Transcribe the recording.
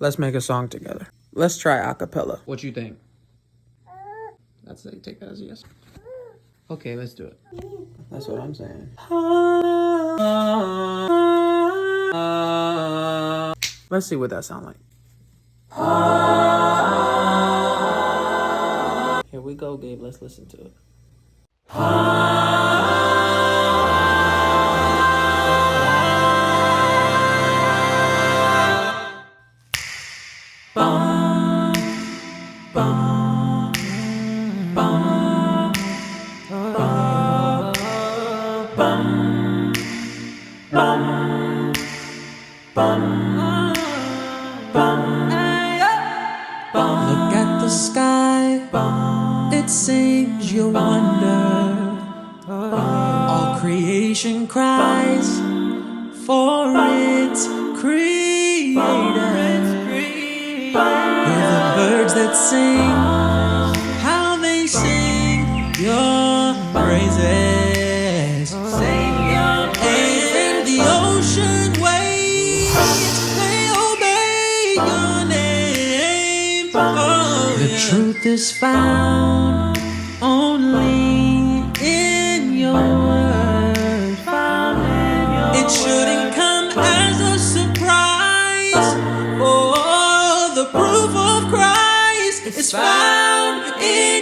Let's make a song together. Let's try a cappella. What you think? That's it. Take that as a yes. Okay, let's do it. That's what I'm saying. Let's see what that sounds like. Here we go, Gabe. Let's listen to it. Look at the sky, it sings your wonder. All creation cries for its creator. Hear the birds that sing, how they sing your praises. And the ocean waves, they obey your name. The truth is found only in your word. It shouldn't come as a surprise. Oh, the proof of Christ is found in